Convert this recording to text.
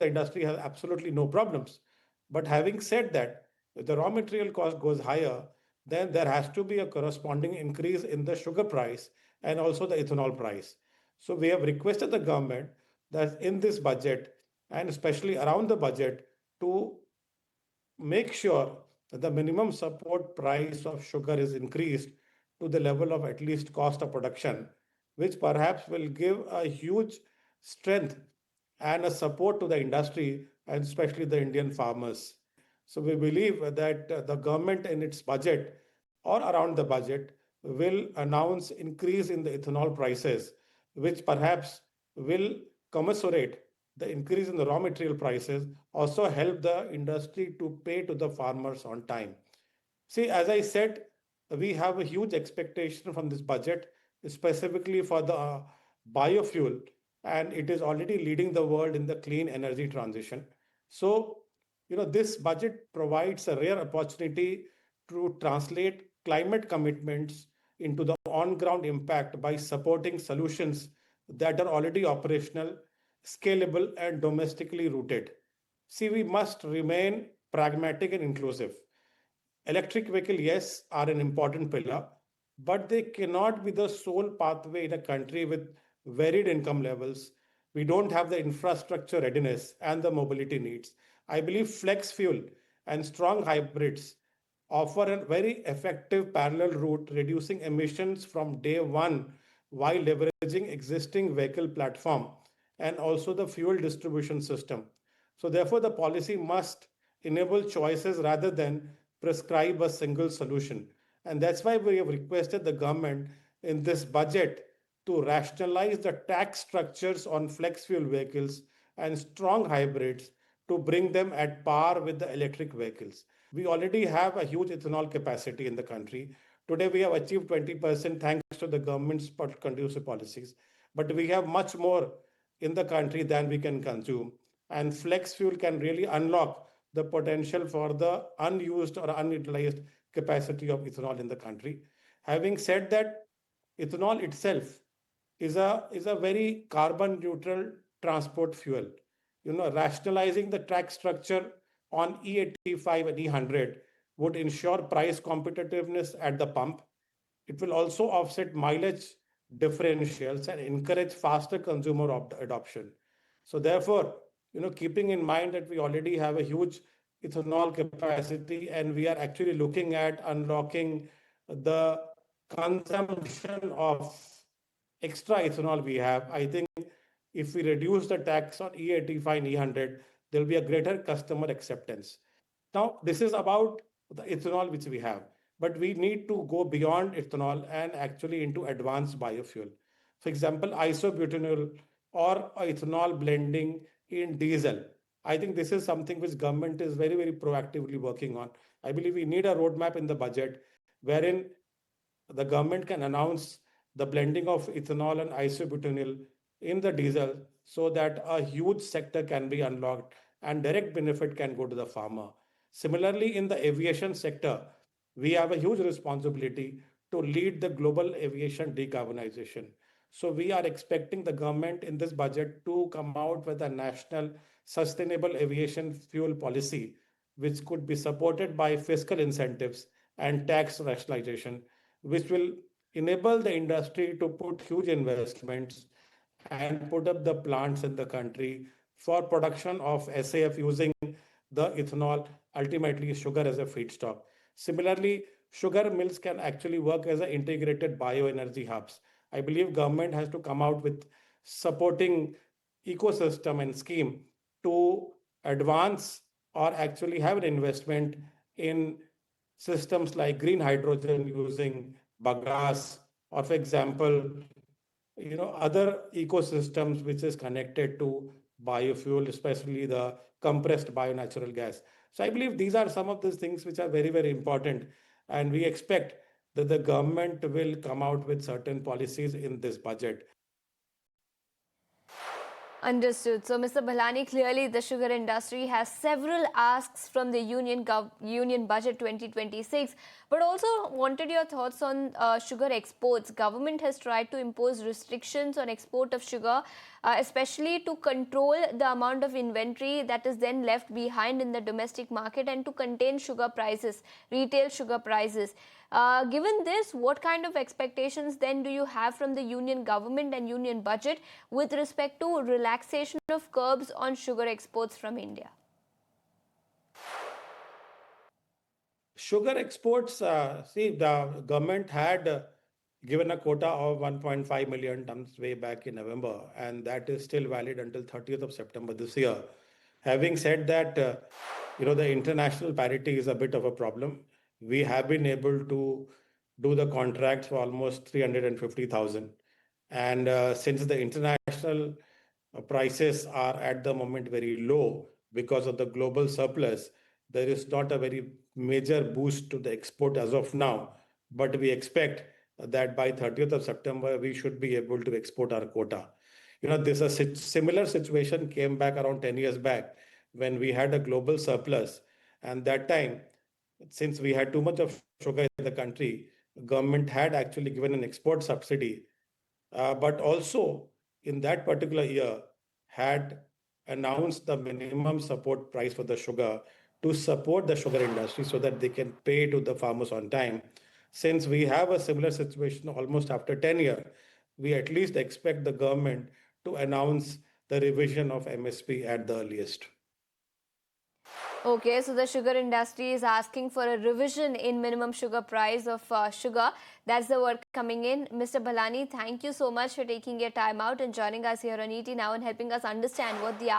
the industry has absolutely no problems. But having said that, if the raw material cost goes higher, then there has to be a corresponding increase in the sugar price and also the ethanol price. So we have requested the government that in this budget and especially around the budget to make sure that the minimum support price of sugar is increased to the level of at least cost of production, which perhaps will give a huge strength and a support to the industry and especially the Indian farmers. So we believe that the government in its budget or around the budget will announce increase in the ethanol prices, which perhaps will commensurate the increase in the raw material prices, also help the industry to pay to the farmers on time. See, as I said, we have a huge expectation from this budget, specifically for the biofuel, and it is already leading the world in the clean energy transition. So, this budget provides a rare opportunity to translate climate commitments into the on ground impact by supporting solutions that are already operational, scalable, and domestically rooted. See, we must remain pragmatic and inclusive. Electric vehicle, yes, are an important pillar, but they cannot be the sole pathway in a country with varied income levels. We don't have the infrastructure readiness and the mobility needs. I believe flex fuel and strong hybrids offer a very effective parallel route, reducing emissions from day one while leveraging existing vehicle platform and also the fuel distribution system. So therefore, the policy must enable choices rather than prescribe a single solution. And that's why we have requested the government in this budget to rationalize the tax structures on flex fuel vehicles and strong hybrids to bring them at par with the electric vehicles. We already have a huge ethanol capacity in the country. Today, we have achieved 20% thanks to the government's conducive policies. But we have much more in the country than we can consume. And flex fuel can really unlock the potential for the unused or unutilized capacity of ethanol in the country. Having said that, ethanol itself is a very carbon neutral transport fuel. Rationalizing the tax structure on E85 and E100 would ensure price competitiveness at the pump. It will also offset mileage differentials and encourage faster consumer adoption. So therefore, keeping in mind that we already have a huge ethanol capacity and we are actually looking at unlocking the consumption of extra ethanol we have, I think if we reduce the tax on E85 and E100, there'll be a greater customer acceptance. Now, this is about the ethanol which we have, but we need to go beyond ethanol and actually into advanced biofuel. For example, isobutanol or ethanol blending in diesel. I think this is something which government is very, very proactively working on. I believe we need a roadmap in the budget wherein the government can announce the blending of ethanol and isobutanol in the diesel so that a huge sector can be unlocked and direct benefit can go to the farmer. Similarly, in the aviation sector, we have a huge responsibility to lead the global aviation decarbonization. So we are expecting the government in this budget to come out with a national sustainable aviation fuel policy, which could be supported by fiscal incentives and tax rationalization, which will enable the industry to put huge investments and put up the plants in the country for production of SAF using the ethanol, ultimately sugar as a feedstock. Similarly, sugar mills can actually work as an integrated bioenergy hubs. I believe government has to come out with supporting ecosystem and scheme to advance or actually have an investment in systems like green hydrogen using bagasse, or for example, other ecosystems which is connected to biofuel, especially the compressed bio-natural gas. So I believe these are some of those things which are very, very important. And we expect that the government will come out with certain policies in this budget. Understood. So, Mr. Ballani, clearly the sugar industry has several asks from the Union Budget 2026, but also wanted your thoughts on sugar exports. Government has tried to impose restrictions on export of sugar, especially to control the amount of inventory that is then left behind in the domestic market and to contain sugar prices, retail sugar prices. Given this, what kind of expectations then do you have from the union government and union budget with respect to relaxation of curbs on sugar exports from India? Sugar exports, see, the government had given a quota of 1.5 million tons way back in November, and that is still valid until 30th of September this year. Having said that, the international parity is a bit of a problem. We have been able to do the contracts for almost 350,000. And since the international prices are at the moment very low because of the global surplus, there is not a very major boost to the export as of now. But we expect that by 30th of September, we should be able to export our quota. This a similar situation came back around 10 years back when we had a global surplus. And that time, since we had too much of sugar in the country, government had actually given an export subsidy, but also in that particular year had announced the minimum support price for the sugar to support the sugar industry so that they can pay to the farmers on time. Since we have a similar situation almost after 10 years, we at least expect the government to announce the revision of MSP at the earliest. Okay, so the sugar industry is asking for a revision in minimum sugar price of sugar. That's the word coming in. Mr. Ballani, thank you so much for taking your time out and joining us here on ET Now and helping us understand what the